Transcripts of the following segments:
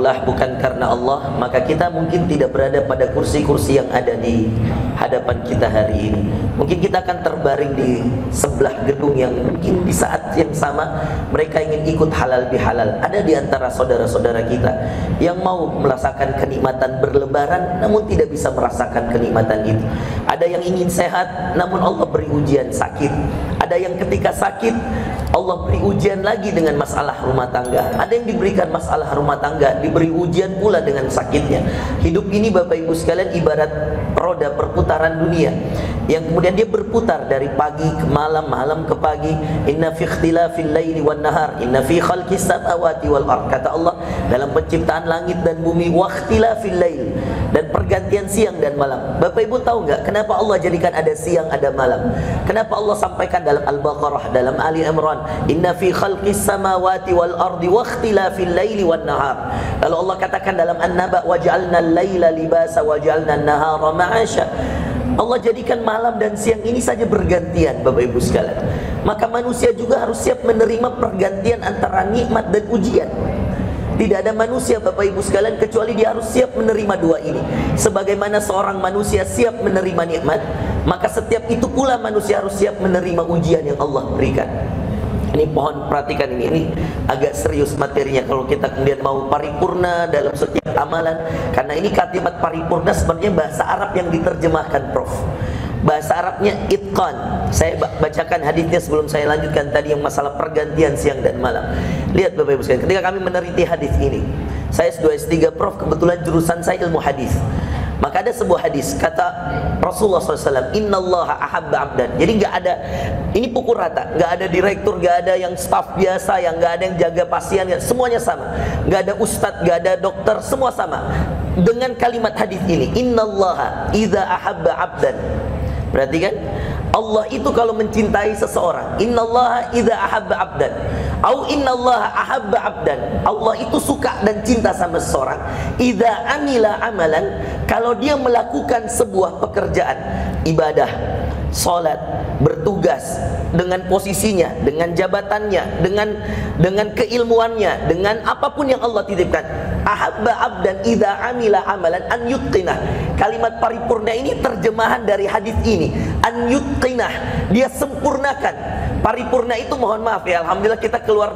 lelah bukan karena Allah, maka kita mungkin tidak berada pada kursi-kursi yang ada di hadapan kita hari ini. Mungkin kita akan terbaring di sebelah gedung yang mungkin di saat yang sama mereka ingin ikut halal bihalal. Ada di antara saudara-saudara kita yang mau merasakan kenikmatan berlebaran namun tidak bisa merasakan kenikmatan itu. Ada yang ingin sehat namun Allah beri ujian sakit. Ada yang ketika sakit Allah beri ujian lagi dengan masalah rumah tangga. Ada yang diberikan masalah rumah tangga, diberi ujian pula dengan sakitnya. Hidup ini Bapak Ibu sekalian ibarat roda perputaran dunia yang kemudian dia berputar dari pagi ke malam, malam ke pagi. Inna fi ikhtilafil laili wan nahar, inna fi khalqis samawati wal ard. Kata Allah, dalam penciptaan langit dan bumi, wa ikhtilafil lail, dan pergantian siang dan malam. Bapak Ibu tahu enggak kenapa Allah jadikan ada siang, ada malam? Kenapa Allah sampaikan dalam Al-Baqarah, dalam Ali Imran, inna fi khalqis samawati wal ardi wa ikhtilafil laili wan nahar. Lalu Allah katakan dalam An-Naba, waj'alna al-laila libasa waj'alna an-nahara ma'asha. Allah jadikan malam dan siang ini saja bergantian Bapak Ibu sekalian. Maka manusia juga harus siap menerima pergantian antara nikmat dan ujian. Tidak ada manusia Bapak Ibu sekalian kecuali dia harus siap menerima dua ini. Sebagaimana seorang manusia siap menerima nikmat, maka setiap itu pula manusia harus siap menerima ujian yang Allah berikan. Ini mohon perhatikan ini agak serius materinya kalau kita kemudian mau paripurna dalam setiap amalan. Karena ini kalimat paripurna sebenarnya bahasa Arab yang diterjemahkan Prof. Bahasa Arabnya itqan. Saya bacakan hadisnya sebelum saya lanjutkan tadi yang masalah pergantian siang dan malam. Lihat Bapak Ibu sekalian, ketika kami meneliti hadis ini, saya S2 S3 Prof, kebetulan jurusan saya ilmu hadis. Maka ada sebuah hadis kata Rasulullah SAW, Innallaha ahabba abdan. Jadi nggak ada, ini pukul rata, nggak ada direktur, nggak ada yang staf biasa, yang nggak ada yang jaga pasien, semuanya sama. Nggak ada ustadz, nggak ada dokter, semua sama. Dengan kalimat hadis ini, Innallaha idza ahabba abdan. Perhatikan, Allah itu kalau mencintai seseorang, Innallaha idza ahabba abdan, au innallaha ahabba abdan. Allah itu suka dan cinta sama seseorang. Idza amila amalan, kalau dia melakukan sebuah pekerjaan, ibadah, salat, bertugas dengan posisinya, dengan jabatannya, dengan keilmuannya, dengan apapun yang Allah titipkan. Ahabba abdan idza amila amalan an yutqinah. Kalimat paripurna ini terjemahan dari hadis ini. An yutqinah, dia sempurnakan. Paripurna itu mohon maaf ya, alhamdulillah kita keluar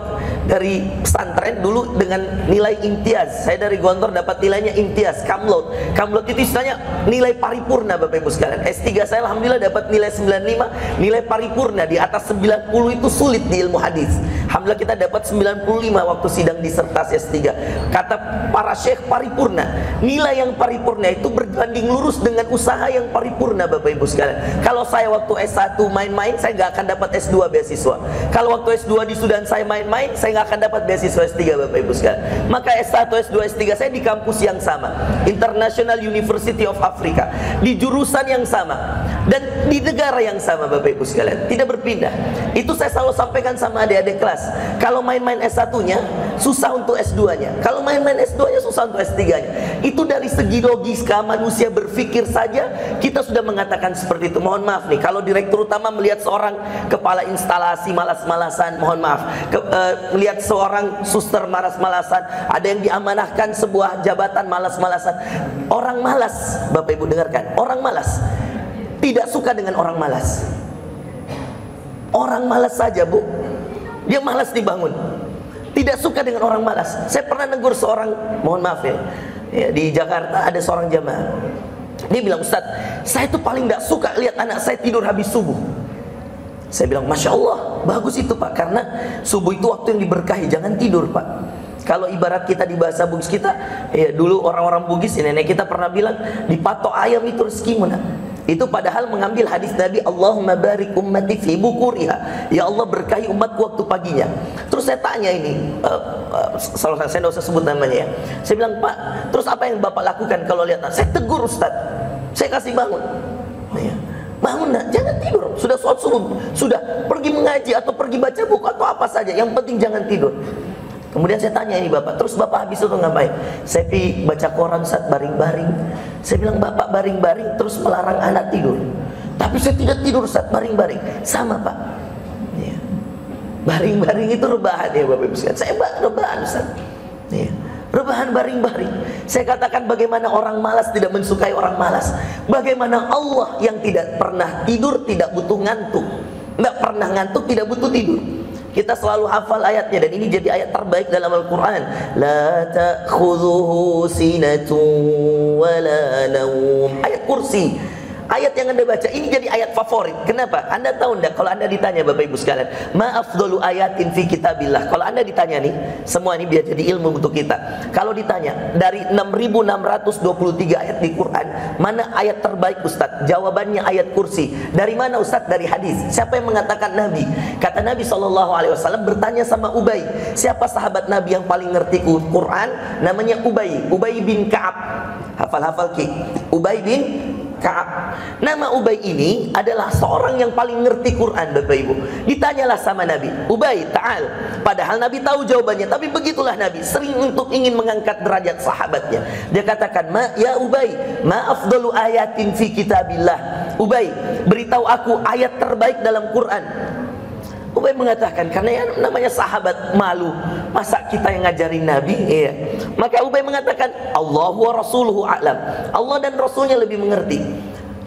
dari pesantren dulu dengan nilai imtiaz. Saya dari Gontor dapat nilainya imtiaz, kamlot. Kamlot itu istilahnya nilai paripurna Bapak Ibu sekalian. S3 saya alhamdulillah dapat nilai 95, nilai paripurna. Di atas 90 itu sulit di ilmu hadis. Alhamdulillah kita dapat 95 waktu sidang disertasi S3. Kata para syekh paripurna, nilai yang paripurna itu berbanding lurus dengan usaha yang paripurna Bapak Ibu sekalian. Kalau saya waktu S1 main-main, saya nggak akan dapat S2 beasiswa. Kalau waktu S2 di Sudan saya main-main, saya nggak akan dapat beasiswa S3 Bapak Ibu sekalian. Maka S1, S2, S3 saya di kampus yang sama, International University of Africa, di jurusan yang sama dan di negara yang sama Bapak Ibu sekalian, tidak berpindah. Itu saya selalu sampaikan sama adik-adik kelas. Kalau main-main S1-nya susah untuk S2-nya, kalau main-main S2-nya susah untuk S3-nya. Itu dari segi logika manusia berpikir saja kita sudah mengatakan seperti itu. Mohon maaf nih, kalau direktur utama melihat seorang kepala instalasi malas-malasan, mohon maaf, melihat seorang suster malas-malasan, ada yang diamanahkan sebuah jabatan malas-malasan. Orang malas, Bapak Ibu dengarkan, orang malas tidak suka dengan orang malas. Orang malas saja Bu, dia malas dibangun, tidak suka dengan orang malas. Saya pernah negur seorang, mohon maaf ya, di Jakarta ada seorang jamaah. Dia bilang, Ustaz, saya tuh paling tidak suka lihat anak saya tidur habis subuh. Saya bilang, Masya Allah, bagus itu Pak, karena subuh itu waktu yang diberkahi, jangan tidur Pak. Kalau ibarat kita di bahasa Bugis kita, ya dulu orang-orang Bugis, nenek kita pernah bilang, dipatok ayam itu rezekimu nak. Itu padahal mengambil hadis Nabi, Allahumma barik ummati fi bukuriha, ya Allah berkahi umatku waktu paginya. Terus saya tanya ini, saya tidak usah sebut namanya ya. Saya bilang, Pak, terus apa yang Bapak lakukan kalau lihat? Saya tegur Ustaz, saya kasih bangun. Bangun nak, jangan tidur. Sudah sholat subuh, sudah pergi mengaji atau pergi baca buku atau apa saja, yang penting jangan tidur. Kemudian saya tanya ini Bapak, terus Bapak habis itu ngapain? Saya pergi baca koran saat baring-baring. Saya bilang, Bapak baring-baring terus melarang anak tidur. Tapi saya tidak tidur saat baring-baring. Sama Pak ya. Baring-baring itu rebahan ya Bapak Ibu sekalian. Saya rebahan Ustaz ya. Rebahan baring-baring. Saya katakan bagaimana orang malas tidak mensukai orang malas. Bagaimana Allah yang tidak pernah tidur tidak butuh ngantuk. Tidak pernah ngantuk tidak butuh tidur. Kita selalu hafal ayatnya dan ini jadi ayat terbaik dalam Al-Quran. La ta'khudhuhu sinatun wala naum. Ayat kursi. Ayat yang Anda baca ini jadi ayat favorit. Kenapa? Anda tahu enggak kalau Anda ditanya Bapak Ibu sekalian, ma afdalu ayatin fi kitabillah. Kalau Anda ditanya nih, semua ini biar jadi ilmu untuk kita. Kalau ditanya dari 6623 ayat di Quran, mana ayat terbaik Ustaz? Jawabannya ayat kursi. Dari mana Ustaz? Dari hadis. Siapa yang mengatakan Nabi? Kata Nabi SAW bertanya sama Ubay, siapa sahabat Nabi yang paling ngerti Quran? Namanya Ubay, Ubay bin Ka'ab. Hafal-hafal ki. Ubay bin Ka'ab. Nama Ubay ini adalah seorang yang paling ngerti Quran, Bapak Ibu. Ditanyalah sama Nabi, Ubay, ta'al. Padahal Nabi tahu jawabannya, tapi begitulah Nabi sering untuk ingin mengangkat derajat sahabatnya. Dia katakan, ya Ubay, ma afdalu ayatin fi kitabillah. Ubay, beritahu aku ayat terbaik dalam Quran. Ubay mengatakan, karena yang namanya sahabat malu, masa kita yang ngajarin Nabi? Iya. Maka Ubay mengatakan, Allah wa rasuluhu a'lam. Allah dan Rasulnya lebih mengerti.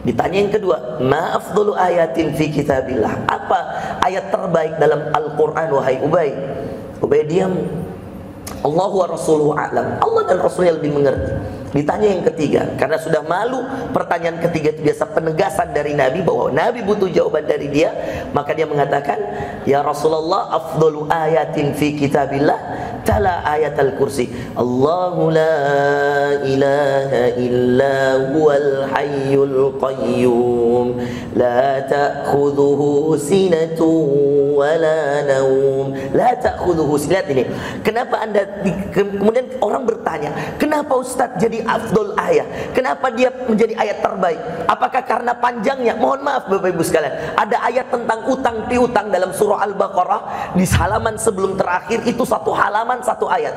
Ditanya yang kedua, ma afdalu ayatin fi kitabillah. Apa ayat terbaik dalam Al-Quran, wahai Ubay? Ubay diam. Allah wa rasuluhu a'lam. Allah dan Rasulnya lebih mengerti. Ditanya yang ketiga, karena sudah malu, pertanyaan ketiga itu biasa penegasan dari Nabi bahwa Nabi butuh jawaban dari dia. Maka dia mengatakan, ya Rasulullah, afdalu ayatin fi kitabillah tala ayat al-kursi. Allahu la ilaha illa huwal hayyul qayyum la ta'khudhuhu sinatun wala naum. La ta'khudhuhu. Lihat ini. Kenapa Anda kemudian orang bertanya, kenapa Ustaz jadi afdol ayat? Kenapa dia menjadi ayat terbaik? Apakah karena panjangnya? Mohon maaf Bapak Ibu sekalian, ada ayat tentang utang piutang dalam surah Al-Baqarah di halaman sebelum terakhir, itu satu halaman satu ayat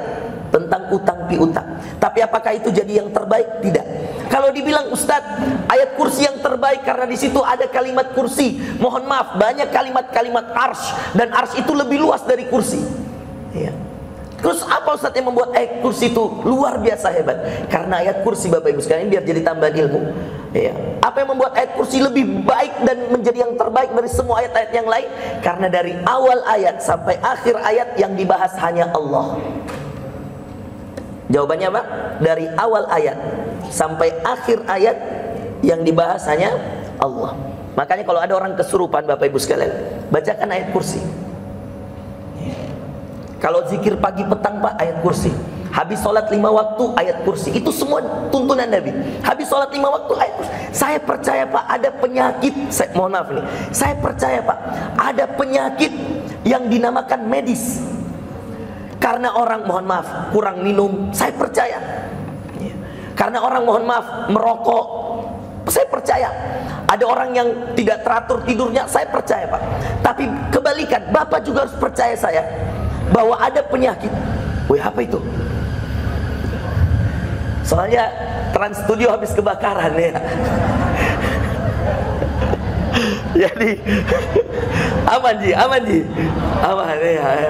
tentang utang piutang. Tapi apakah itu jadi yang terbaik? Tidak. Kalau dibilang Ustadz, ayat kursi yang terbaik karena di situ ada kalimat kursi. Mohon maaf, banyak kalimat-kalimat arsy, dan arsy itu lebih luas dari kursi. Ya. Terus apa Ustaz yang membuat ayat kursi itu luar biasa hebat? Karena ayat kursi Bapak Ibu sekalian, biar jadi tambahan ilmu. Ya. Apa yang membuat ayat kursi lebih baik dan menjadi yang terbaik dari semua ayat-ayat yang lain? Karena dari awal ayat sampai akhir ayat yang dibahas hanya Allah. Jawabannya apa? Dari awal ayat sampai akhir ayat yang dibahas hanya Allah. Makanya kalau ada orang kesurupan Bapak Ibu sekalian, bacakan ayat kursi. Kalau zikir pagi petang Pak, ayat kursi. Habis sholat 5 waktu, ayat kursi. Itu semua tuntunan Nabi. Habis sholat 5 waktu, ayat kursi. Saya percaya Pak, ada penyakit, mohon maaf nih, saya percaya Pak, ada penyakit yang dinamakan medis. Karena orang, mohon maaf, kurang minum, saya percaya. Karena orang, mohon maaf, merokok, saya percaya. Ada orang yang tidak teratur tidurnya, saya percaya Pak. Tapi kebalikan, Bapak juga harus percaya saya bahwa ada penyakit. Wih, apa itu? Soalnya Trans Studio habis kebakaran ya. Jadi aman Ji, aman Ji, aman ya.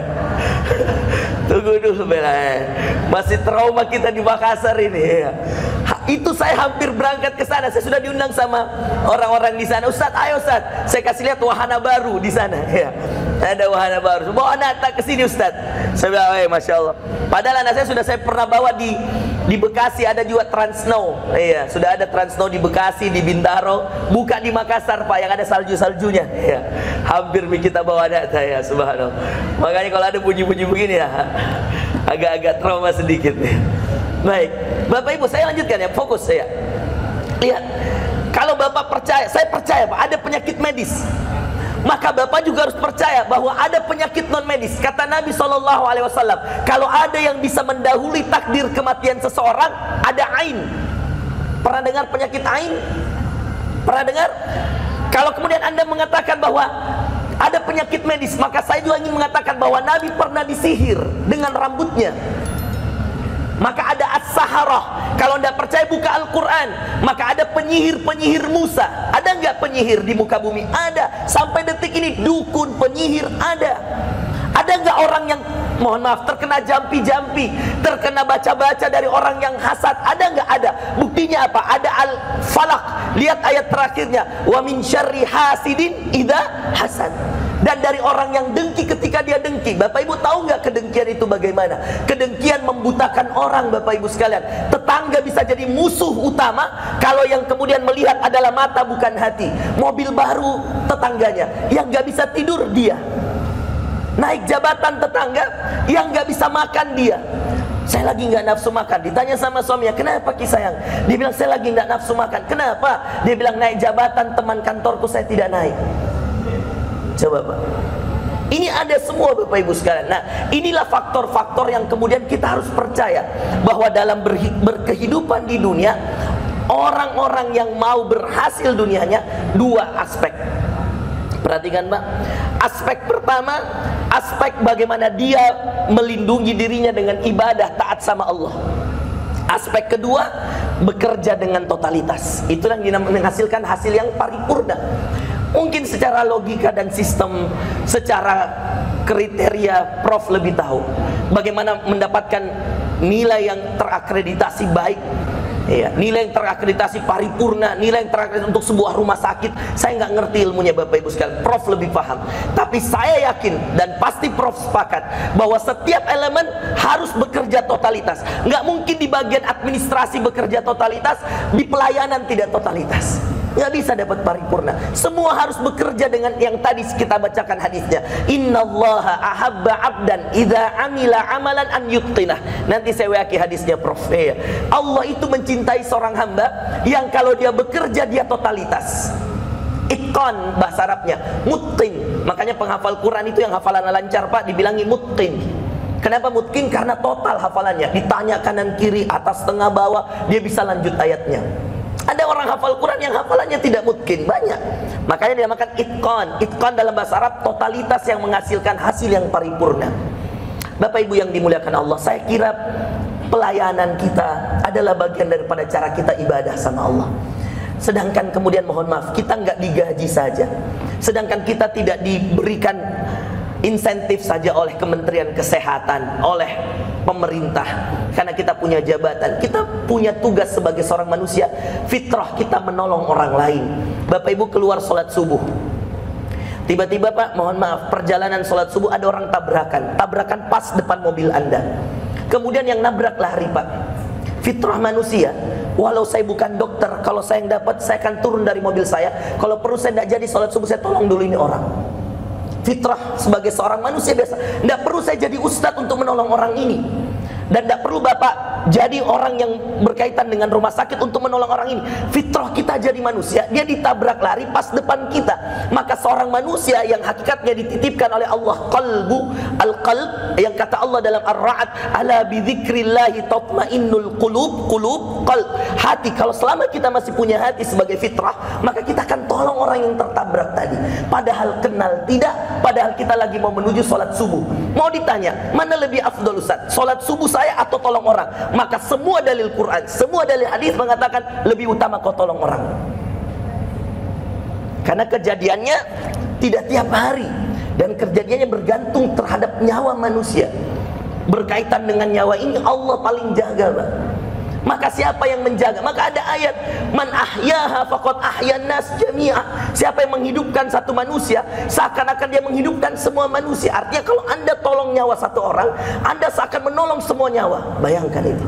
Tunggu dulu Bella, masih trauma kita di Makassar ini ya. Itu saya hampir berangkat ke sana. Saya sudah diundang sama orang-orang di sana. Ustaz, ayo Ustaz, saya kasih lihat wahana baru di sana ya. Ada wahana baru. Bawa anak tak ke sini Ustaz. Saya bilang, Masya Allah. Padahal anak saya pernah bawa di Bekasi, ada juga Transnow. Iya, sudah ada Transnow di Bekasi, di Bintaro. Buka di Makassar Pak, yang ada salju-saljunya. Iya. Hampir kita bawa anak saya, subhanallah. Makanya kalau ada bunyi-bunyi begini ya, agak-agak trauma sedikit nih. Baik, Bapak Ibu, saya lanjutkan ya, fokus saya. Lihat, kalau Bapak percaya, saya percaya Pak, ada penyakit medis. Maka Bapak juga harus percaya bahwa ada penyakit non medis. Kata Nabi SAW, kalau ada yang bisa mendahului takdir kematian seseorang, ada ain. Pernah dengar penyakit ain? Pernah dengar? Kalau kemudian Anda mengatakan bahwa ada penyakit medis, maka saya juga ingin mengatakan bahwa Nabi pernah disihir dengan rambutnya. Maka ada as-saharah. Kalau anda percaya buka Al-Quran, maka ada penyihir-penyihir Musa. Ada nggak penyihir di muka bumi? Ada. Sampai detik ini dukun penyihir ada. Ada Ada nggak orang yang, mohon maaf, terkena jampi-jampi, terkena baca-baca dari orang yang hasad? Ada nggak? Ada. Buktinya apa? Ada Al-Falaq. Lihat ayat terakhirnya, wa min syarri hasidin idza hasad. Dan dari orang yang dengki ketika dia dengki. Bapak Ibu tahu nggak kedengkian itu bagaimana? Kedengkian membutakan orang, Bapak Ibu sekalian. Tetangga bisa jadi musuh utama kalau yang kemudian melihat adalah mata bukan hati. Mobil baru tetangganya, yang nggak bisa tidur dia. Naik jabatan tetangga, yang nggak bisa makan dia. Saya lagi nggak nafsu makan. Ditanya sama suaminya, kenapa Ki sayang? Dia bilang, saya lagi nggak nafsu makan. Kenapa? Dia bilang, naik jabatan teman kantorku saya tidak naik. Coba Pak, ini ada semua Bapak Ibu sekalian. Nah, inilah faktor-faktor yang kemudian kita harus percaya bahwa dalam berkehidupan di dunia, orang-orang yang mau berhasil dunianya, dua aspek. Perhatikan Pak, aspek pertama, aspek bagaimana dia melindungi dirinya dengan ibadah taat sama Allah. Aspek kedua, bekerja dengan totalitas. Itulah yang menghasilkan hasil yang paripurna. Mungkin secara logika dan sistem, secara kriteria Prof lebih tahu bagaimana mendapatkan nilai yang terakreditasi baik, ya, nilai yang terakreditasi paripurna, nilai yang terakreditasi untuk sebuah rumah sakit. Saya nggak ngerti ilmunya Bapak Ibu sekalian, Prof lebih paham. Tapi saya yakin dan pasti Prof sepakat bahwa setiap elemen harus bekerja totalitas. Nggak mungkin di bagian administrasi bekerja totalitas, di pelayanan tidak totalitas. Nggak bisa dapat paripurna. Semua harus bekerja dengan yang tadi kita bacakan hadisnya. Innallaha ahabba abdan idza amila amalan an yutqinah. Nanti saya waki hadisnya Prof. Allah itu mencintai seorang hamba yang kalau dia bekerja dia totalitas. Itqan bahasa Arabnya, mutqin. Makanya penghafal Quran itu yang hafalannya lancar Pak dibilangi mutqin. Kenapa mutqin? Karena total hafalannya. Ditanya kanan kiri, atas tengah bawah, dia bisa lanjut ayatnya. Ada orang hafal Quran yang hafalannya tidak mungkin, banyak. Makanya dinamakan itqan. Itqan dalam bahasa Arab totalitas yang menghasilkan hasil yang paripurna. Bapak Ibu yang dimuliakan Allah, saya kira pelayanan kita adalah bagian daripada cara kita ibadah sama Allah. Sedangkan kemudian mohon maaf, kita nggak digaji saja. Sedangkan kita tidak diberikan insentif saja oleh Kementerian Kesehatan, oleh pemerintah, karena kita punya jabatan. Kita punya tugas sebagai seorang manusia, fitrah kita menolong orang lain. Bapak Ibu keluar sholat subuh, tiba-tiba Pak, mohon maaf, perjalanan sholat subuh ada orang tabrakan pas depan mobil Anda. Kemudian yang nabrak lari Pak. Fitrah manusia, walau saya bukan dokter, kalau saya yang dapat, saya akan turun dari mobil saya. Kalau perlu saya tidak jadi sholat subuh, saya tolong dulu ini orang. Fitrah sebagai seorang manusia biasa. Tidak perlu saya jadi ustadz untuk menolong orang ini. Dan tidak perlu Bapak jadi orang yang berkaitan dengan rumah sakit untuk menolong orang ini. Fitrah kita jadi manusia, dia ditabrak lari pas depan kita. Maka seorang manusia yang hakikatnya dititipkan oleh Allah qalbu, al-qalb, yang kata Allah dalam Ar-Ra'd, ala bidzikrillahi tatmainnul qulub, qulub, qalb. Hati, kalau selama kita masih punya hati sebagai fitrah, maka kita akan tolong orang yang tertabrak tadi. Padahal kenal tidak, padahal kita lagi mau menuju sholat subuh. Mau ditanya, mana lebih afdol Ustaz? Sholat subuh saya atau tolong orang? Maka semua dalil Quran, semua dalil hadis mengatakan lebih utama kau tolong orang. Karena kejadiannya tidak tiap hari, dan kejadiannya bergantung terhadap nyawa manusia. Berkaitan dengan nyawa ini Allah paling jaga Pak. Maka siapa yang menjaga? Maka ada ayat, man ahyaha faqad ahyan nas jami'ah. Siapa yang menghidupkan satu manusia, seakan-akan dia menghidupkan semua manusia. Artinya kalau Anda tolong nyawa satu orang, Anda seakan menolong semua nyawa. Bayangkan itu.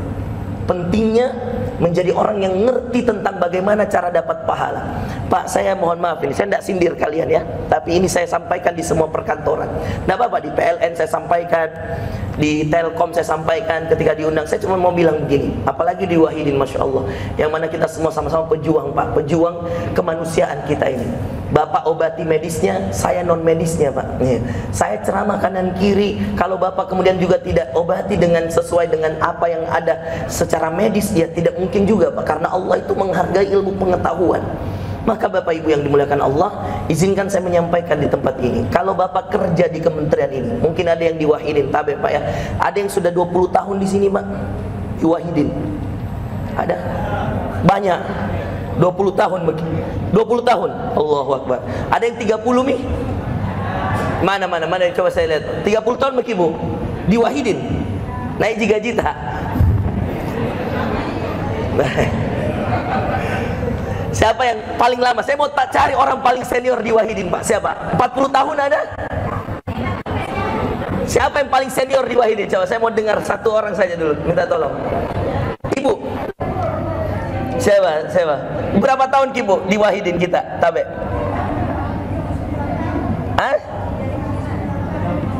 Pentingnya menjadi orang yang ngerti tentang bagaimana cara dapat pahala. Pak, saya mohon maaf ini, saya tidak sindir kalian ya, tapi ini saya sampaikan di semua perkantoran. Nah Bapak, di PLN saya sampaikan, di Telkom saya sampaikan, ketika diundang saya cuma mau bilang begini, apalagi di Wahidin, Masya Allah, yang mana kita semua sama-sama pejuang Pak, pejuang kemanusiaan kita ini. Bapak obati medisnya, saya non medisnya Pak. Saya ceramah kanan kiri. Kalau Bapak kemudian juga tidak obati dengan sesuai dengan apa yang ada secara medis, ya tidak mungkin juga Pak, karena Allah itu menghargai ilmu pengetahuan. Maka Bapak Ibu yang dimuliakan Allah, izinkan saya menyampaikan di tempat ini, kalau Bapak kerja di kementerian ini, mungkin ada yang di Wahidin, tabe Pak ya, ada yang sudah 20 tahun di sini Pak, di Wahidin. Ada? Banyak. 20 tahun begini. 20 tahun. Allahu Akbar. Ada yang 30 nih? Mana, coba saya lihat. 30 tahun bagi ibu di Wahidin. Naik 3 juta. Siapa yang paling lama? Saya mau cari orang paling senior di Wahidin, Pak. Siapa? 40 tahun ada? Siapa yang paling senior di Wahidin? Coba saya mau dengar satu orang saja dulu. Minta tolong. Ibu. Siapa? Berapa tahun Ibu di Wahidin kita? Tabe. Hah?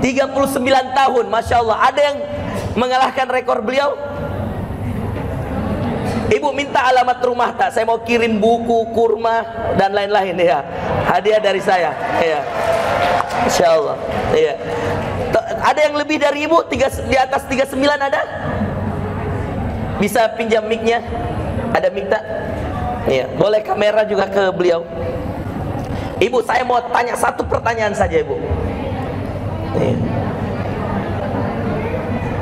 39 tahun, Masya Allah. Ada yang mengalahkan rekor beliau? Ibu minta alamat rumah tak? Saya mau kirim buku, kurma dan lain-lain ya. Hadiah dari saya. Ya. Masya Allah. Ya. Ada yang lebih dari ibu? Di atas 39 ada? Bisa pinjam mic-nya? Ada mic tak? Ya. Boleh kamera juga ke beliau. Ibu, saya mau tanya satu pertanyaan saja, Ibu. Ya.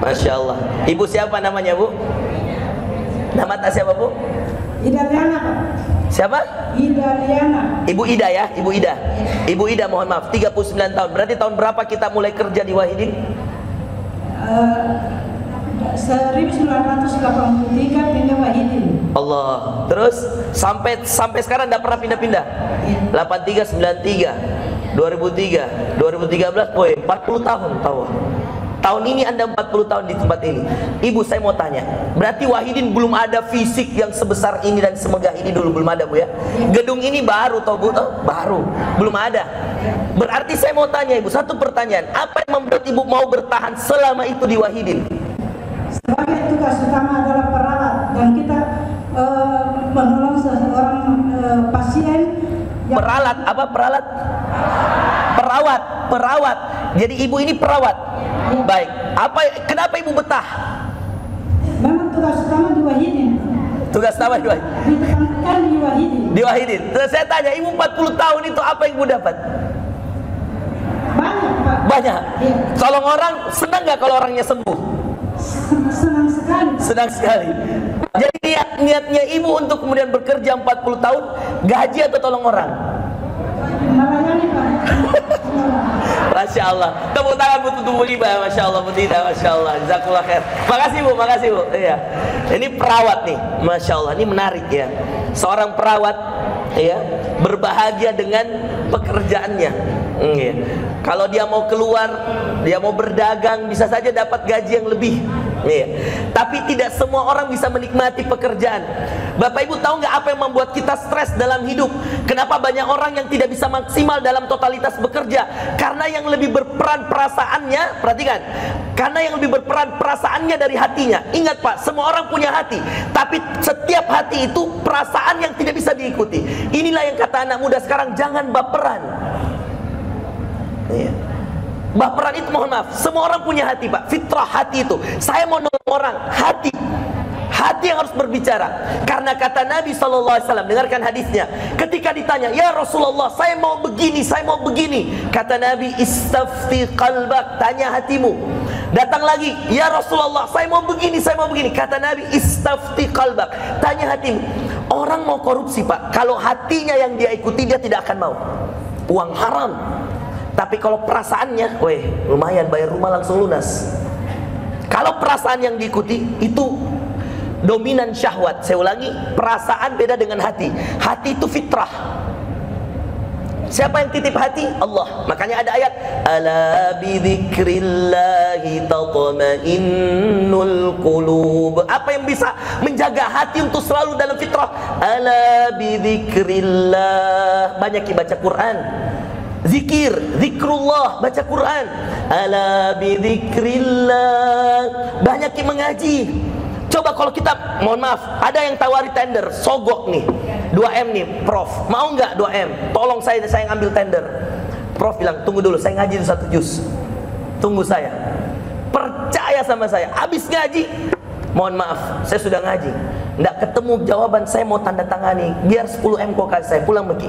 Masya Allah. Ibu siapa namanya, Bu? Nama tak siapa, Bu? Ida Liana. Siapa? Ida Liana. Ibu Ida ya, Ibu Ida. Ibu Ida, mohon maaf, 39 tahun. Berarti tahun berapa kita mulai kerja di Wahidin? 1983 pindah Wahidin. Allah. Terus sampai sekarang tidak pernah pindah-pindah. 83, 93, 2003, 2013, 40 tahun tahu. Tahun ini Anda 40 tahun di tempat ini. Ibu, saya mau tanya, berarti Wahidin belum ada fisik yang sebesar ini dan semegah ini dulu, belum ada, Bu ya? Gedung ini baru toh, Bu? Baru, belum ada. Berarti saya mau tanya Ibu, satu pertanyaan, apa yang membuat Ibu mau bertahan selama itu di Wahidin? Sebagai tugas utama adalah perawat, dan kita menolong seorang pasien yang... Peralat, apa peralat? Perawat. Jadi Ibu ini perawat. Ya. Baik. Kenapa Ibu betah? Memang tugas utama di Wahidin. Tugas utama di Wahidin. Ditempatkan di Wahidin. Di Wahidin. Terus saya tanya, Ibu 40 tahun itu apa yang Ibu dapat? Banyak, Pak. Banyak. Ya. Tolong orang, senang nggak kalau orangnya sembuh? Senang sekali. Senang sekali. Jadi niatnya Ibu untuk kemudian bekerja 40 tahun, gaji atau tolong orang? Melayani, Pak. Masya Allah. Tepuk tangan butuh tumbuh liba. Masya Allah, Bu Tita. Masya Allah. Jazakallah khair. Makasih Bu, makasih Bu. Iya. Ini perawat nih. Masya Allah. Ini menarik ya. Seorang perawat ya berbahagia dengan pekerjaannya. Iya. Kalau dia mau keluar, dia mau berdagang, bisa saja dapat gaji yang lebih. Iya. Tapi tidak semua orang bisa menikmati pekerjaan. Bapak Ibu tahu nggak apa yang membuat kita stres dalam hidup? Kenapa banyak orang yang tidak bisa maksimal dalam totalitas bekerja? Karena yang lebih berperan perasaannya, perhatikan, karena yang lebih berperan perasaannya dari hatinya. Ingat Pak, semua orang punya hati, tapi setiap hati itu perasaan yang tidak bisa diikuti. Inilah yang kata anak muda sekarang, jangan baperan. Iya. Baperan itu, mohon maaf, semua orang punya hati Pak, fitrah hati itu. Saya mau nolong orang, hati yang harus berbicara. Karena kata Nabi SAW, dengarkan hadisnya, ketika ditanya, ya Rasulullah, saya mau begini, kata Nabi, istafti qalbak, tanya hatimu. Datang lagi, ya Rasulullah, saya mau begini, kata Nabi, istafti qalbak, tanya hatimu. Orang mau korupsi Pak, kalau hatinya yang dia ikuti, dia tidak akan mau. Uang haram. Tapi kalau perasaannya, lumayan, bayar rumah langsung lunas. Kalau perasaan yang diikuti, itu dominan syahwat. Saya ulangi, perasaan beda dengan hati. Hati itu fitrah. Siapa yang titip hati? Allah. Makanya ada ayat, ala bidzikrillahi tatma'innul qulub. Apa yang bisa menjaga hati untuk selalu dalam fitrah? Ala bidzikrillah. Banyak baca Quran, zikir, zikrullah, baca Quran. Ala bidzikrillah. Banyak mengaji. Coba kalau kita, mohon maaf, ada yang tawari tender, sogok nih 2M nih, Prof, mau nggak 2M? Tolong saya ngambil tender. Prof bilang, tunggu dulu, saya ngaji 1 juz. Tunggu saya. Percaya sama saya. Habis ngaji, mohon maaf, saya sudah ngaji, nggak ketemu jawaban, saya mau tanda tangani, biar 10M kok kasih saya, pulang pergi.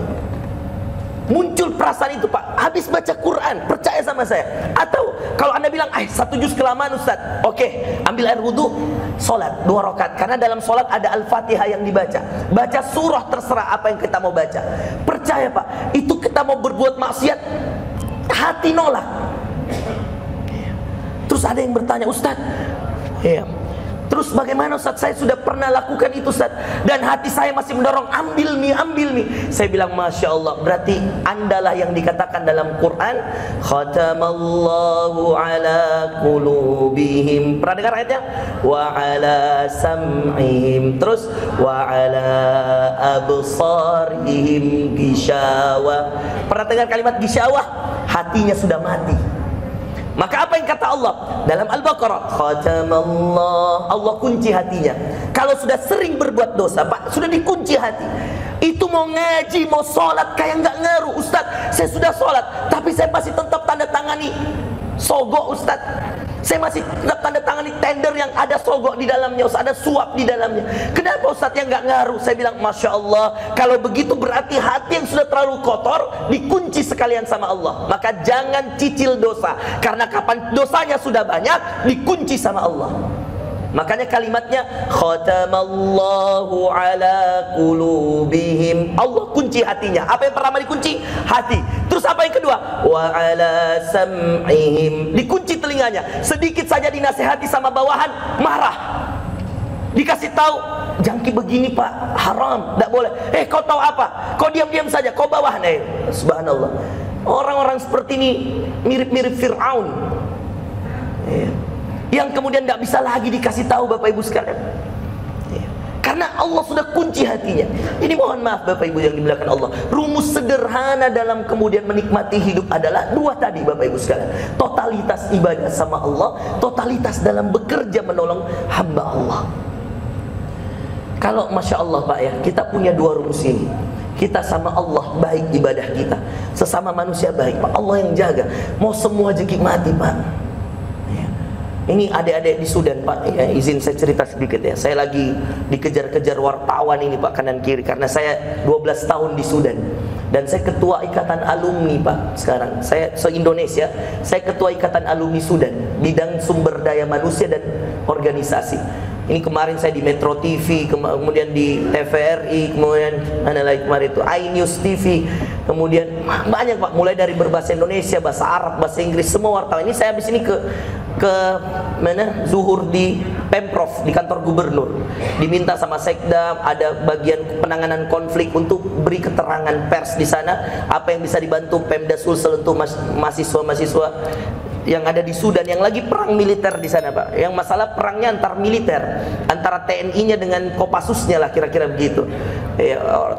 Muncul perasaan itu Pak, habis baca Quran, percaya sama saya. Atau kalau Anda bilang, 1 juz kelamaan Ustaz, oke, ambil air wudhu, sholat 2 rakaat. Karena dalam sholat ada Al-Fatihah yang dibaca. Baca surah, terserah apa yang kita mau baca. Percaya Pak, itu kita mau berbuat maksiat, hati nolak. Terus ada yang bertanya, Ustaz, terus bagaimana Ustaz? Saya sudah pernah lakukan itu Ustaz, dan hati saya masih mendorong, ambil nih. Saya bilang, Masya Allah, berarti andalah yang dikatakan dalam Quran, khatamallahu ala qulubihim. Pernah dengar ayatnya? Wa ala sam'ihim. Terus wa ala absarihim gishawa. Pernah dengar kalimat gishawa? Hatinya sudah mati. Maka apa yang kata Allah dalam Al-Baqarah? Khatamallah, Allah kunci hatinya. Kalau sudah sering berbuat dosa, Pak, sudah dikunci hati. Itu mau ngaji, mau sholat, kayak nggak ngaruh. Ustaz, saya sudah sholat, tapi saya masih tetap tanda tangani sogok Ustaz. Saya masih tetap tanda tangani tender yang ada sogok di dalamnya, Ustaz, ada suap di dalamnya. Kenapa Ustaz yang nggak ngaruh? Saya bilang, Masya Allah, kalau begitu berarti hati yang sudah terlalu kotor dikunci sekalian sama Allah. Maka jangan cicil dosa, karena kapan dosanya sudah banyak dikunci sama Allah. Makanya kalimatnya khatamallahu ala qulubihim. Allah kunci hatinya. Apa yang pertama dikunci? Hati. Terus apa yang kedua? Wa ala sam'ihim. Dikunci telinganya. Sedikit saja dinasehati sama bawahan, marah. Dikasih tahu, jangki begini Pak, haram, tidak boleh. Kau tahu apa? Kau diam-diam saja, kau bawahan. Subhanallah. Orang-orang seperti ini mirip-mirip Fir'aun, yang kemudian tidak bisa lagi dikasih tahu Bapak Ibu sekalian, karena Allah sudah kunci hatinya. Ini mohon maaf Bapak Ibu yang dimuliakan Allah, rumus sederhana dalam kemudian menikmati hidup adalah dua tadi Bapak Ibu sekalian. Totalitas ibadah sama Allah, totalitas dalam bekerja menolong hamba Allah. Kalau Masya Allah Pak ya, kita punya dua rumus ini. Kita sama Allah baik ibadah kita, sesama manusia baik Pak, Allah yang jaga. Mau semua jeki mati Pak. Ini adik-adik di Sudan Pak, ya, izin saya cerita sedikit ya. Saya lagi dikejar-kejar wartawan ini Pak, kanan kiri, karena saya 12 tahun di Sudan. Dan saya ketua ikatan alumni Pak. Sekarang saya se-Indonesia, saya ketua ikatan alumni Sudan, bidang sumber daya manusia dan organisasi. Ini kemarin saya di Metro TV, kemudian di TVRI, kemudian mana lagi kemarin itu iNews TV, kemudian banyak Pak, mulai dari berbahasa Indonesia, bahasa Arab, bahasa Inggris, semua wartawan. Ini saya habis ini ke mana zuhur di Pemprov, di kantor gubernur, diminta sama Sekda, ada bagian penanganan konflik, untuk beri keterangan pers di sana, apa yang bisa dibantu Pemda Sulsel untuk mahasiswa-mahasiswa yang ada di Sudan yang lagi perang militer di sana Pak. Yang masalah perangnya antar militer, antara TNI-nya dengan Kopassusnya lah, kira-kira begitu.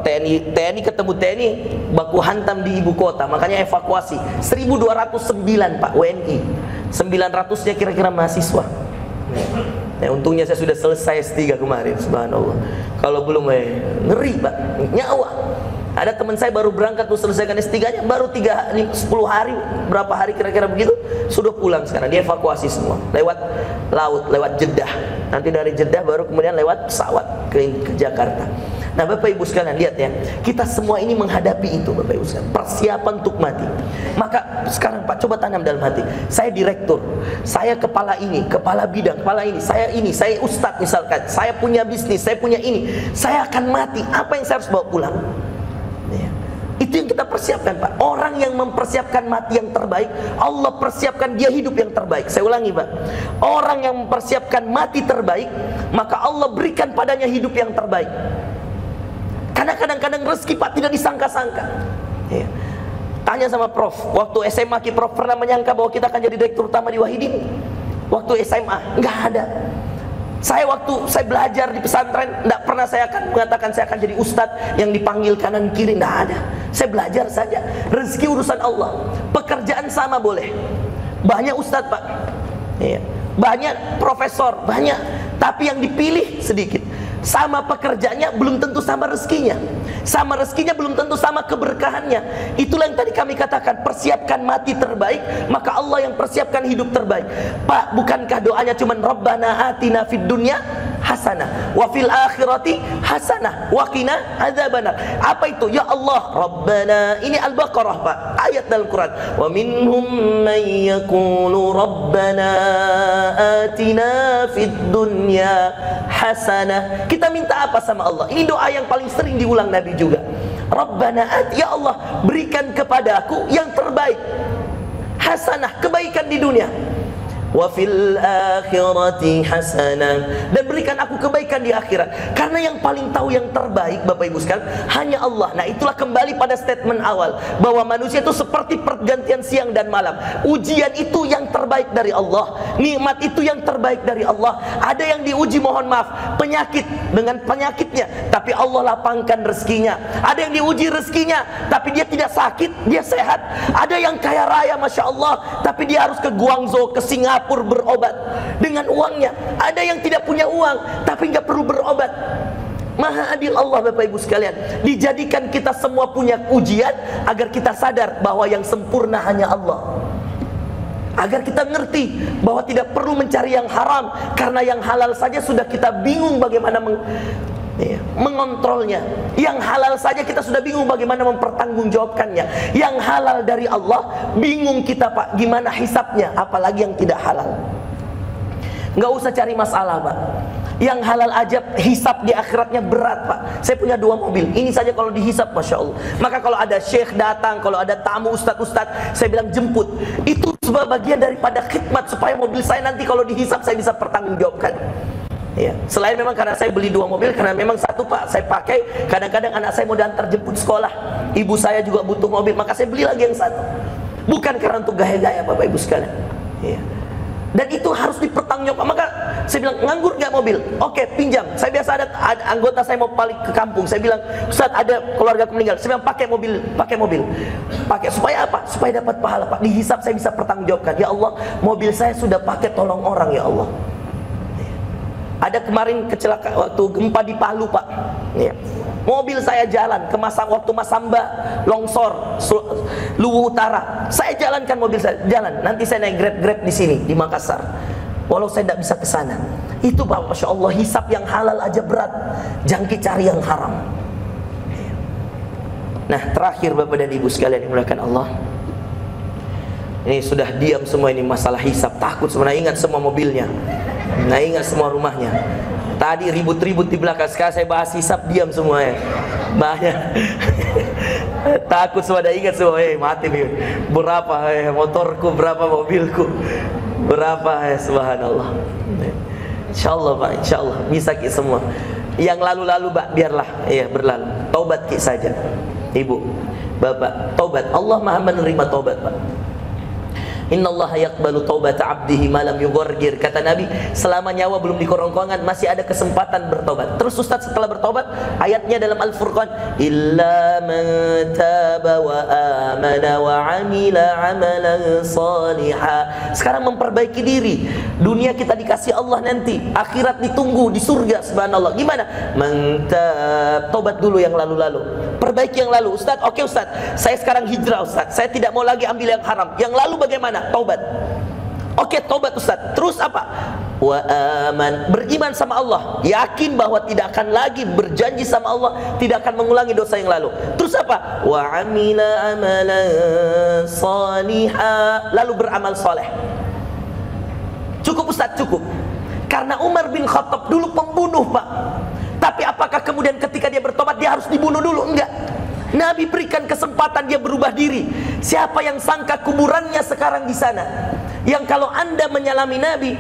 TNI ketemu TNI baku hantam di ibu kota, makanya evakuasi 1209 Pak WNI, 900-nya kira-kira mahasiswa. Untungnya saya sudah selesai S3 kemarin, subhanallah. Kalau belum ngeri Pak, nyawa. Ada teman saya baru berangkat untuk selesaikan S3-nya, baru 10 hari, berapa hari kira-kira begitu, sudah pulang sekarang. Dia evakuasi semua lewat laut, lewat Jeddah. Nanti dari Jeddah baru kemudian lewat pesawat ke Jakarta. Nah Bapak Ibu sekalian, lihat ya, kita semua ini menghadapi itu Bapak Ibu sekalian, persiapan untuk mati. Maka sekarang Pak, coba tanam dalam hati, saya direktur, saya kepala ini, kepala bidang, kepala ini, saya ustadz misalkan, saya punya bisnis, saya punya ini, saya akan mati, apa yang saya harus bawa pulang? Itu yang kita persiapkan Pak. Orang yang mempersiapkan mati yang terbaik, Allah persiapkan dia hidup yang terbaik. Saya ulangi Pak, orang yang mempersiapkan mati terbaik, maka Allah berikan padanya hidup yang terbaik. Karena kadang-kadang rezeki Pak tidak disangka-sangka. Tanya sama Prof, waktu SMA Prof pernah menyangka bahwa kita akan jadi direktur utama di Wahidin? Waktu SMA, nggak ada. Waktu saya belajar di pesantren, tidak pernah saya akan mengatakan saya akan jadi ustadz yang dipanggil kanan kiri, tidak ada. Saya belajar saja. Rezeki urusan Allah. Pekerjaan sama boleh. Banyak ustadz Pak, banyak profesor, banyak, tapi yang dipilih sedikit. Sama pekerjaannya belum tentu sama rezekinya, sama rezekinya belum tentu sama keberkahannya. Itulah yang tadi kami katakan, persiapkan mati terbaik, maka Allah yang persiapkan hidup terbaik. Pak, bukankah doanya cuman Rabbana atina fid dunya hasanah wa fil akhirati hasanah wa qina adzabannar. Apa itu? Ya Allah, Rabbana, ini Al-Baqarah Pak, ayat dalam Quran. Wa minhum man yaqulu Rabbana atina fid dunya hasanah. Kita minta apa sama Allah? Ini doa yang paling sering diulang Nabi juga. Rabbana at, ya Allah, berikan kepadaku yang terbaik. hasanah, kebaikan di dunia. Wa fil akhirati hasanah, dan berikan aku kebaikan di akhirat. Karena yang paling tahu yang terbaik, Bapak Ibu sekalian, hanya Allah. Nah, itulah kembali pada statement awal bahwa manusia itu seperti pergantian siang dan malam. Ujian itu yang terbaik dari Allah, nikmat itu yang terbaik dari Allah. Ada yang diuji, mohon maaf, penyakit dengan penyakitnya, tapi Allah lapangkan rezekinya. Ada yang diuji rezekinya, tapi dia tidak sakit, dia sehat. Ada yang kaya raya, Masya Allah, tapi dia harus ke Guangzhou, ke Singapura berobat dengan uangnya. Ada yang tidak punya uang tapi nggak perlu berobat. Maha adil Allah, Bapak Ibu sekalian. Dijadikan kita semua punya ujian agar kita sadar bahwa yang sempurna hanya Allah. Agar kita ngerti bahwa tidak perlu mencari yang haram, karena yang halal saja sudah kita bingung bagaimana mengontrolnya. Yang halal saja kita sudah bingung bagaimana mempertanggungjawabkannya. Yang halal dari Allah, bingung kita, Pak, gimana hisapnya, apalagi yang tidak halal. Nggak usah cari masalah, Pak. Yang halal aja hisap di akhiratnya berat, Pak. Saya punya 2 mobil, ini saja kalau dihisap, Masya Allah. Maka kalau ada syekh datang, kalau ada tamu ustadz, saya bilang jemput. Itu sebagai bagian daripada khidmat, supaya mobil saya nanti kalau dihisap saya bisa pertanggungjawabkan. Ya. Selain memang karena saya beli 2 mobil, karena memang satu, Pak, saya pakai kadang-kadang anak saya mau diantar jemput sekolah, ibu saya juga butuh mobil, maka saya beli lagi yang satu. Bukan karena untuk gaya-gaya, Bapak Ibu sekalian. Ya. Dan itu harus dipertanggungjawabkan. Maka saya bilang, nganggur nggak mobil? Oke, pinjam. Saya biasa ada anggota saya mau balik ke kampung, saya bilang, Ustaz, ada keluarga meninggal. Saya bilang, pakai mobil. Pakai supaya apa? Supaya dapat pahala, Pak. Dihisap saya bisa pertanggungjawabkan. Ya Allah, mobil saya sudah pakai tolong orang, ya Allah. Ada kemarin kecelakaan waktu gempa di Palu, Pak. Ya. Mobil saya jalan ke waktu Masamba longsor Luwu Utara. Saya jalankan mobil saya, jalan. Nanti saya naik Grab di sini di Makassar. Walau saya tidak bisa ke sana. Itu, Pak, Masya Allah, hisap yang halal aja berat. Jangan cari yang haram. Nah, terakhir Bapak dan Ibu sekalian yang dimuliakan Allah. Ini sudah diam semua ini masalah hisap, takut sebenarnya, ingat semua mobilnya. Nah, ingat semua rumahnya. Tadi ribut-ribut di belakang, sekarang saya bahas hisap, diam semuanya. Banyak. Takut semua, ingat semua. Mati nih. Berapa motorku, berapa mobilku, berapa, subhanallah. Insyaallah, Pak, insyaallah bisa ki semua. Yang lalu-lalu, Pak, biarlah berlalu. Taubat ki saja. Ibu, Bapak, taubat. Allah Maha menerima taubat, Pak. Innallaha yaqbalu taubata 'abdihi ma lam yughargir. Kata Nabi, selama nyawa belum dikorong-korongan masih ada kesempatan bertobat. Terus Ustaz setelah bertobat, ayatnya dalam Al-Furqan, illa man taba wa amana wa 'amila 'amalan shaliha. Sekarang memperbaiki diri. Dunia kita dikasih Allah nanti, akhirat ditunggu di surga, subhanallah. Gimana? Mantap, tobat dulu yang lalu-lalu. Perbaiki yang lalu. Ustaz, oke Ustaz, saya sekarang hijrah Ustaz. Saya tidak mau lagi ambil yang haram. Yang lalu bagaimana? Taubat. Oke, taubat Ustaz. Terus apa? Wa aman, beriman sama Allah, yakin bahwa tidak akan lagi, berjanji sama Allah tidak akan mengulangi dosa yang lalu. Terus apa? Wa amila amalan salihah, lalu beramal soleh. Cukup Ustaz, cukup. Karena Umar bin Khattab dulu pembunuh, Pak. Tapi apakah kemudian ketika dia bertobat dia harus dibunuh dulu? Enggak. Nabi berikan kesempatan dia berubah diri. Siapa yang sangka kuburannya sekarang di sana? Yang kalau Anda menyalami Nabi,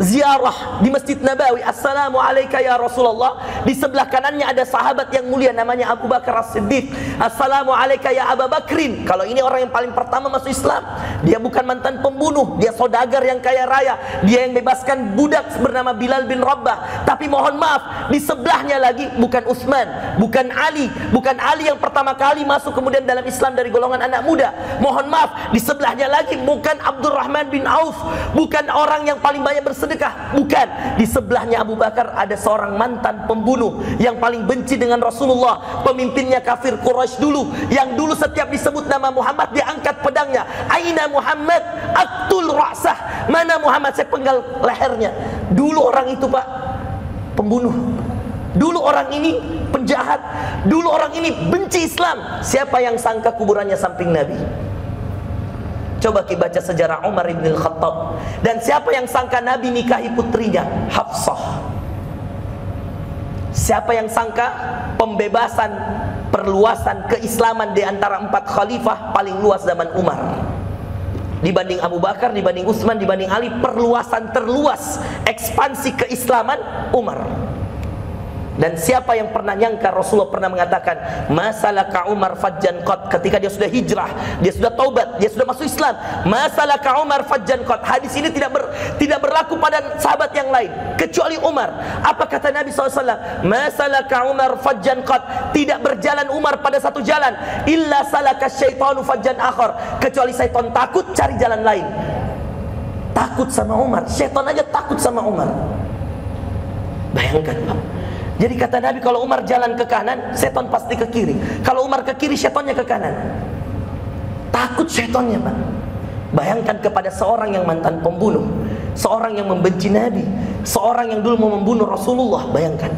ziarah di Masjid Nabawi, assalamu alayka ya Rasulullah, di sebelah kanannya ada sahabat yang mulia namanya Abu Bakar As-Siddiq, assalamu alayka ya Abu Bakrin. Kalau ini orang yang paling pertama masuk Islam, dia bukan mantan pembunuh, dia saudagar yang kaya raya, dia yang bebaskan budak bernama Bilal bin Rabah. Tapi mohon maaf, di sebelahnya lagi bukan Utsman, bukan Ali yang pertama kali masuk kemudian dalam Islam dari golongan anak muda. Mohon maaf, di sebelahnya lagi bukan Abdurrahman bin Auf, bukan orang yang paling banyak bersedekah, bukan. Di sebelahnya Abu Bakar ada seorang mantan pembunuh yang paling benci dengan Rasulullah, pemimpinnya kafir Quraisy dulu, yang dulu setiap disebut nama Muhammad dia angkat pedangnya. Aina Muhammad, aqtul ra'sah, mana Muhammad, saya penggal lehernya. Dulu orang itu, Pak, pembunuh. Dulu orang ini penjahat. Dulu orang ini benci Islam. Siapa yang sangka kuburannya samping Nabi? Coba kita baca sejarah Umar bin Khattab. Dan siapa yang sangka Nabi nikahi putrinya Hafsah? Siapa yang sangka pembebasan, perluasan keislaman di antara 4 khalifah paling luas zaman Umar? dibanding Abu Bakar, dibanding Utsman, dibanding Ali, perluasan terluas ekspansi keislaman Umar. Dan siapa yang pernah nyangka Rasulullah pernah mengatakan masalaka Umar fajjan qad, ketika dia sudah hijrah, dia sudah taubat, dia sudah masuk Islam. Masalaka Umar fajjan qad. Hadis ini tidak berlaku pada sahabat yang lain kecuali Umar. Apa kata Nabi SAW? Masalaka Umar fajjan qad. Tidak berjalan Umar pada satu jalan illa salaka syaitanu fajjan akhar, kecuali syaitan takut cari jalan lain. Takut sama Umar, syaitan aja takut sama Umar. Bayangkan Pak. Jadi kata Nabi, kalau Umar jalan ke kanan, setan pasti ke kiri. Kalau Umar ke kiri, setannya ke kanan. Takut setannya Pak. Bayangkan kepada seorang yang mantan pembunuh, seorang yang membenci Nabi, seorang yang dulu mau membunuh Rasulullah. Bayangkan.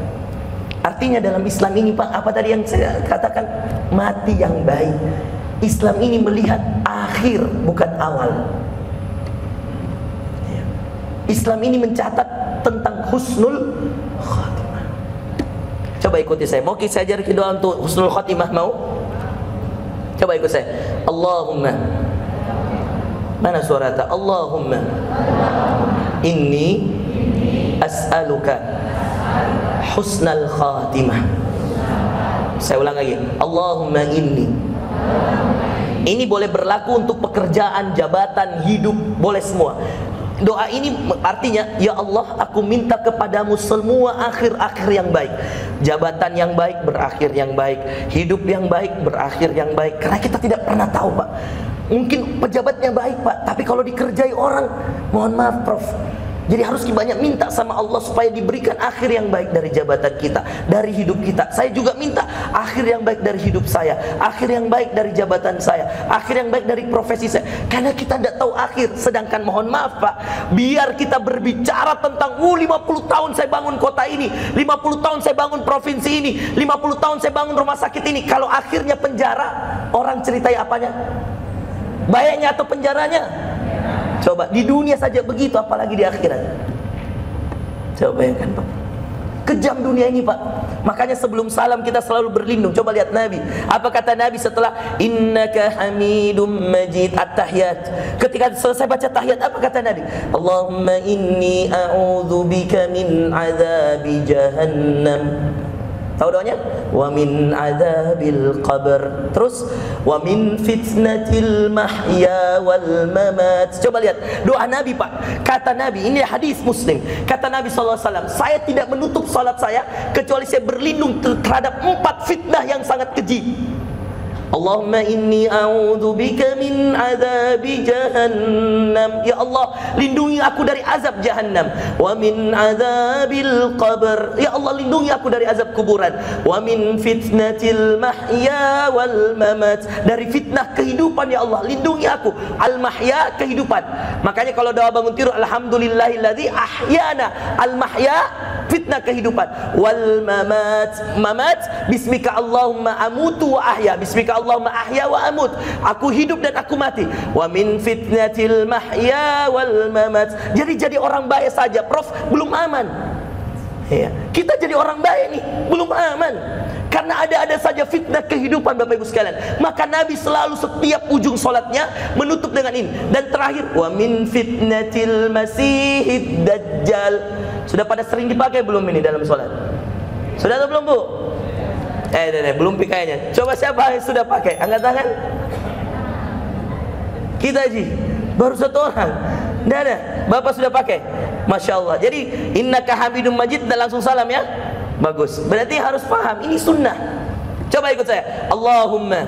Artinya dalam Islam ini Pak, apa tadi yang saya katakan? Mati yang baik. Islam ini melihat akhir, bukan awal. Islam ini mencatat tentang husnul khatimah. Coba ikuti saya. Mau saya ajarin doa untuk husnul khatimah, mau? Coba ikut saya. Allahumma, mana suarata? Allahumma inni as'aluka husnal khatimah. Saya ulang lagi. Allahumma inni. Ini boleh berlaku untuk pekerjaan, jabatan, hidup, boleh semua. Doa ini artinya, ya Allah, aku minta kepadamu semua akhir-akhir yang baik. Jabatan yang baik berakhir yang baik, hidup yang baik berakhir yang baik. Karena kita tidak pernah tahu Pak. Mungkin pejabatnya baik Pak, tapi kalau dikerjai orang, mohon maaf Prof, jadi harus banyak minta sama Allah supaya diberikan akhir yang baik dari jabatan kita, dari hidup kita. Saya juga minta akhir yang baik dari hidup saya, akhir yang baik dari jabatan saya, akhir yang baik dari profesi saya. Karena kita tidak tahu akhir. Sedangkan mohon maaf Pak, biar kita berbicara tentang 50 tahun saya bangun kota ini, 50 tahun saya bangun provinsi ini, 50 tahun saya bangun rumah sakit ini. Kalau akhirnya penjara, orang ceritai apanya? Baiknya atau penjaranya? Coba di dunia saja begitu, apalagi di akhirat. Coba bayangkan Pak. Kejam dunia ini Pak. Makanya sebelum salam kita selalu berlindung. Coba lihat Nabi. Apa kata Nabi setelah innaka hamidum majid at-tahiyat? Ketika selesai baca tahiyat, apa kata Nabi? Allahumma inni a'udzubika min azabi jahannam. Tahu doanya? Wa min adzabil qabr. Terus wa min fitnatil mahya wal mamat. Coba lihat doa Nabi Pak. Kata Nabi, ini hadis Muslim. Kata Nabi SAW, saya tidak menutup salat saya kecuali saya berlindung terhadap 4 fitnah yang sangat keji. Allahumma inni a'udzubika min azabi jahannam. Ya Allah, lindungi aku dari azab jahannam. Wa min azabil qabr. Ya Allah, lindungi aku dari azab kuburan. Wa min fitnatil mahya wal mamat. Dari fitnah kehidupan ya Allah, lindungi aku. Al mahya, kehidupan. Makanya kalau doa bangun tidur, alhamdulillahilladzi ahyana. Al mahya, fitnah kehidupan. Wal mamat, mamat, bismika Allahumma amutu wa ahya. Bismika Allahumma ahya wa amut. Aku hidup dan aku mati. Wa min fitnatil mahya wal mamat. Jadi orang baik saja Prof belum aman. Ya. Kita jadi orang baik nih belum aman. Karena ada saja fitnah kehidupan Bapak Ibu sekalian. Maka Nabi selalu setiap ujung salatnya menutup dengan ini. Dan terakhir, wa min fitnatil masihid dajjal. Sudah pada sering dipakai belum ini dalam salat? Sudah atau belum Bu? Belum pikirnya. Coba siapa yang sudah pakai? Angkat tangan. Kita Ji, baru 1 orang. Tidak ada. Bapak sudah pakai. Masya Allah. Jadi innaka hamidum majid dan langsung salam ya. Bagus. Berarti harus paham. Ini sunnah. Coba ikut saya. Allahumma.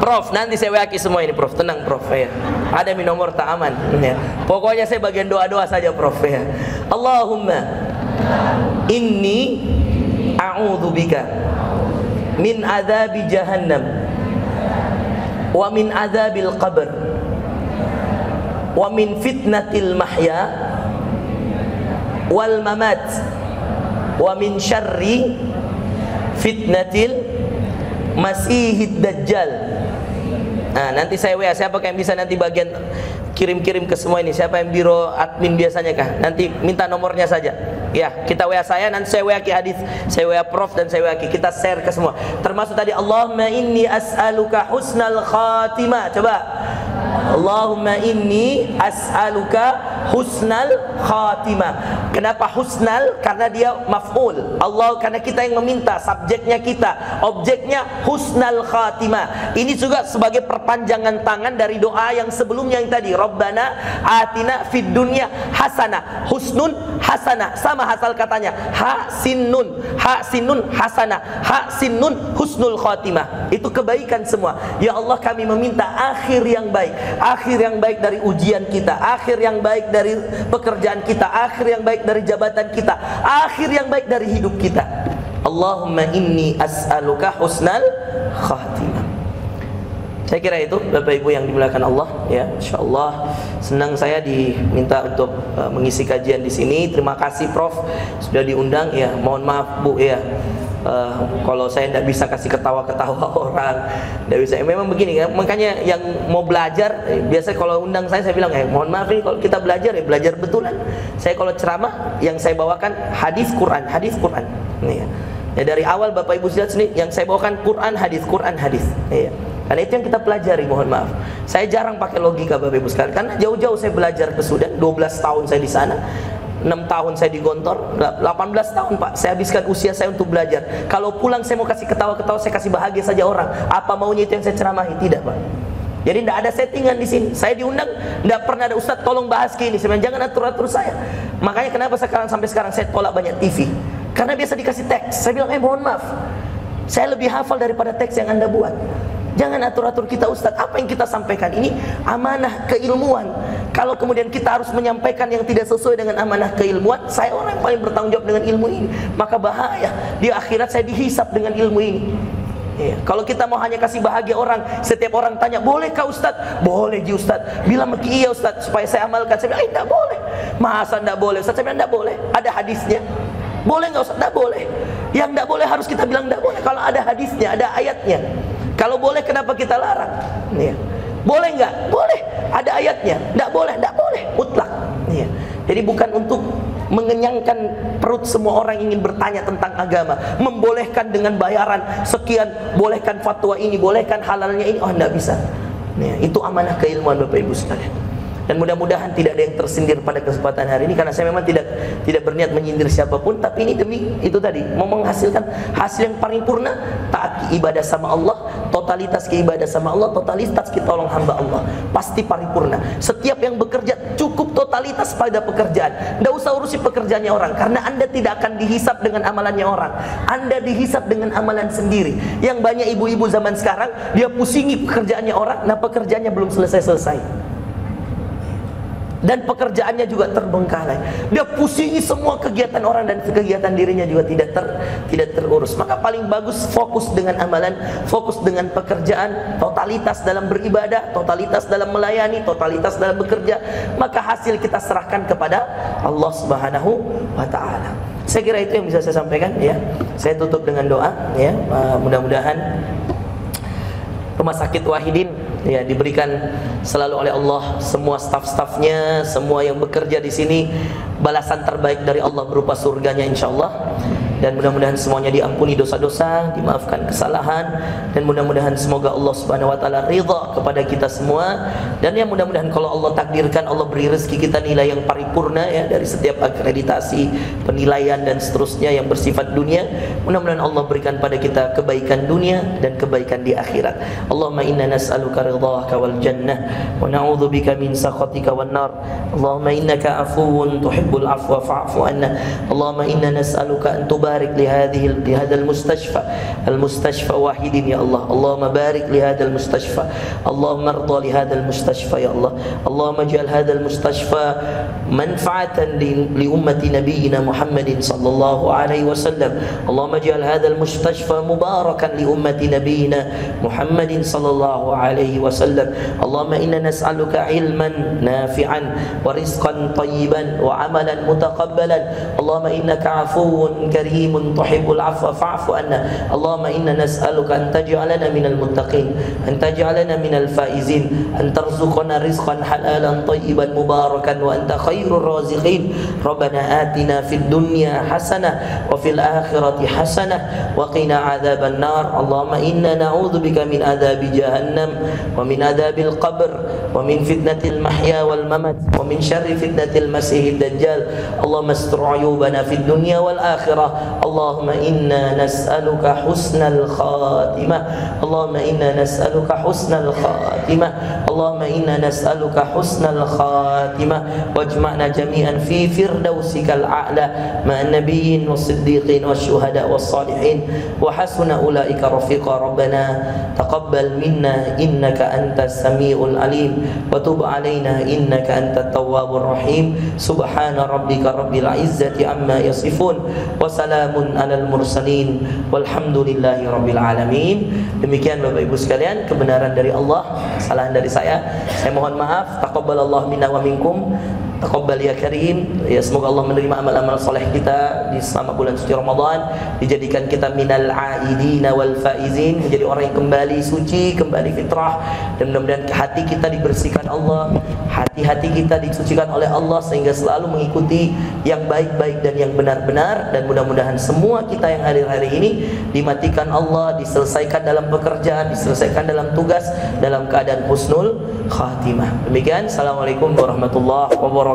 Prof, nanti saya waki semua ini Prof. Tenang Prof ya. Ada nomor tak aman ya. Pokoknya saya bagian doa-doa saja Prof ya. Allahumma inni a'udzubika min adzabi jahannam wa min adzabil qabr wa min fitnatil mahya wal mamat wa min syarri fitnatil masihid dajjal. Nah, nanti saya WA siapa yang bisa nanti bagian kirim-kirim ke semua ini. Siapa yang biro admin biasanya kah? Nanti minta nomornya saja. Ya, kita WA saya, nanti saya WA Ki Hadis, saya WA Prof dan saya WA Ki. Kita share ke semua. Termasuk tadi Allahumma inni as'aluka husnal khatimah. Coba. Allahumma inni as'aluka husnal khatimah. Kenapa husnal? Karena dia maf'ul. Allah, karena kita yang meminta, subjeknya kita, objeknya husnal khatimah. Ini juga sebagai perpanjangan tangan dari doa yang sebelumnya yang tadi, Rabbana atina fid dunya hasanah. Husnun hasanah, sama asal katanya. Ha sin nun hasanah, ha sin nun husnul khatimah. Itu kebaikan semua. Ya Allah, kami meminta akhir yang baik. Akhir yang baik dari ujian kita, akhir yang baik dari pekerjaan kita, akhir yang baik dari jabatan kita, akhir yang baik dari hidup kita. Allahumma inni as'aluka husnal khatimah. Saya kira itu Bapak Ibu yang dimuliakan Allah, ya. Insyaallah senang saya diminta untuk mengisi kajian di sini. Terima kasih Prof sudah diundang, ya. Mohon maaf Bu, ya. Kalau saya tidak bisa kasih ketawa-ketawa orang, tidak bisa. Memang begini kan, makanya yang mau belajar, biasa kalau undang saya bilang, mohon maaf ini kalau kita belajar ya belajar betulan. Saya kalau ceramah yang saya bawakan hadis Quran. Nih, ya dari awal Bapak Ibu lihat sini, yang saya bawakan Quran hadis. Ya. Karena itu yang kita pelajari, mohon maaf. Saya jarang pakai logika Bapak Ibu sekalian, karena jauh-jauh saya belajar ke Sudan, 12 tahun saya di sana. 6 tahun saya di Gontor, 18 tahun Pak saya habiskan usia saya untuk belajar. Kalau pulang saya mau kasih ketawa-ketawa, saya kasih bahagia saja orang. Apa maunya itu yang saya ceramahi? Tidak Pak. Jadi tidak ada settingan di sini. Saya diundang, tidak pernah ada Ustaz tolong bahas ke ini. Saya bilang, jangan atur-atur saya. Makanya kenapa sampai sekarang saya tolak banyak TV. Karena biasa dikasih teks. Saya bilang, mohon maaf, saya lebih hafal daripada teks yang Anda buat. Jangan atur-atur kita Ustaz. Apa yang kita sampaikan ini amanah keilmuan. Kalau kemudian kita harus menyampaikan yang tidak sesuai dengan amanah keilmuan, saya orang yang paling bertanggung jawab dengan ilmu ini, maka bahaya. Di akhirat saya dihisap dengan ilmu ini. Ya. Kalau kita mau hanya kasih bahagia orang, setiap orang tanya, bolehkah Ustaz? Boleh ji Ustaz. Bilang iya Ustaz, supaya saya amalkan. Saya bilang, tidak boleh. Masa tidak boleh Ustaz? Saya bilang, tidak boleh. Ada hadisnya. Boleh nggak Ustaz? Tidak boleh. Yang tidak boleh harus kita bilang tidak boleh. Kalau ada hadisnya, ada ayatnya. Kalau boleh, kenapa kita larang? Ya. Boleh nggak? Boleh. Ada ayatnya. Tidak boleh, mutlak. Ya. Jadi bukan untuk mengenyangkan perut semua orang ingin bertanya tentang agama, membolehkan dengan bayaran sekian, bolehkan fatwa ini, bolehkan halalnya ini. Oh, tidak bisa. Ya. Itu amanah keilmuan Bapak Ibu sekalian. Dan mudah-mudahan tidak ada yang tersindir pada kesempatan hari ini, karena saya memang tidak berniat menyindir siapapun, tapi ini demi itu tadi, mau menghasilkan hasil yang paripurna, taat ibadah sama Allah, totalitas keibadah sama Allah, totalitas kita tolong hamba Allah, pasti paripurna. Setiap yang bekerja cukup totalitas pada pekerjaan, tidak usah urusi pekerjaannya orang, karena Anda tidak akan dihisap dengan amalannya orang, Anda dihisap dengan amalan sendiri. Yang banyak ibu-ibu zaman sekarang, dia pusingi pekerjaannya orang, nah pekerjaannya belum selesai-selesai, dan pekerjaannya juga terbengkalai. Dia pusingi semua kegiatan orang dan kegiatan dirinya juga tidak terurus. Maka paling bagus fokus dengan amalan, fokus dengan pekerjaan, totalitas dalam beribadah, totalitas dalam melayani, totalitas dalam bekerja. Maka hasil kita serahkan kepada Allah Subhanahu wa taala. Saya kira itu yang bisa saya sampaikan, ya. Saya tutup dengan doa, ya. Mudah-mudahan Rumah Sakit Wahidin, ya, diberikan selalu oleh Allah, semua staf-stafnya, semua yang bekerja di sini, balasan terbaik dari Allah berupa surganya insyaallah. Dan mudah-mudahan semuanya diampuni dosa-dosa, dimaafkan kesalahan, dan mudah-mudahan semoga Allah Subhanahu wa taala ridha kepada kita semua. Dan yang mudah-mudahan kalau Allah takdirkan, Allah beri rezeki kita nilai yang paripurna, ya, dari setiap akreditasi, penilaian dan seterusnya yang bersifat dunia. Mudah-mudahan Allah berikan pada kita kebaikan dunia dan kebaikan di akhirat. Allahumma inna nas'aluka ridhaka wal jannah wa na'udzubika min sakhatika wan nar. Allahumma innaka afuwun tuhibbul afwa fa'fu anna. Allahumma inna nas'aluka an بارك لهذا المستشفى واحد يا الله. اللهم بارك لهذا المستشفى. اللهم ارضى لهذا المستشفى يا الله. اللهم اجعل هذا المستشفى منفعة لأمة نبينا محمد صلى الله عليه وسلم. اللهم اجعل هذا المستشفى مباركا لأمة نبينا محمد صلى الله عليه وسلم. اللهم إنا نسألك علما نافعا ورزقا طيبا وعملا متقبلا. اللهم إنك عفو كريم karimun tuhibbul afwa fa'fu anna. Allahumma inna nas'aluka an taj'alana minal muttaqin, an taj'alana minal faizin, an tarzuqana rizqan halalan tayyiban mubarakan wa anta khairur raziqin. Rabbana atina fid dunya hasanah wa fil akhirati hasanah wa qina adzaban nar. Allahumma inna na'udzubika min adzabi jahannam wa min adzabil qabr wa min fitnatil mahya wal mamat wa min syarri fitnatil masiihid dajjal. Allahumma astur uyubana fid dunya wal akhirah. Allahumma inna nas'aluka husnal khatimah. Allahumma inna nas'aluka husnal khatimah. Allahumma inna nas'aluka husnal khatimah wajma'na jami'an fi firdausikal a'la ma'an nabiyyin was-siddiqin wasyuhada was-salihin wa hasuna ulaika rafiqa. Rabbana taqabbal minna innaka antas samiul alim wa tub alaina innaka antat tawwabur rahim. Subhana rabbika rabbil izzati amma yasifun wa salamun alal mursalin walhamdulillahi rabbil alamin. Demikian Bapak Ibu sekalian, kebenaran dari Allah, kesalahan dari saya mohon maaf. Taqabbalallahu minna wa minkum. Taqabbal ya karim. Ya, semoga Allah menerima amal-amal soleh kita di selama bulan suci Ramadan, dijadikan kita minal aidina wal faizin, menjadi orang yang kembali suci, kembali fitrah, dan mudah-mudahan hati kita dibersihkan Allah, hati-hati kita disucikan oleh Allah sehingga selalu mengikuti yang baik-baik dan yang benar-benar. Dan mudah-mudahan semua kita yang hari-hari ini dimatikan Allah, diselesaikan dalam pekerjaan, diselesaikan dalam tugas, dalam keadaan husnul khatimah. Demikian, assalamualaikum warahmatullahi wabarakatuh.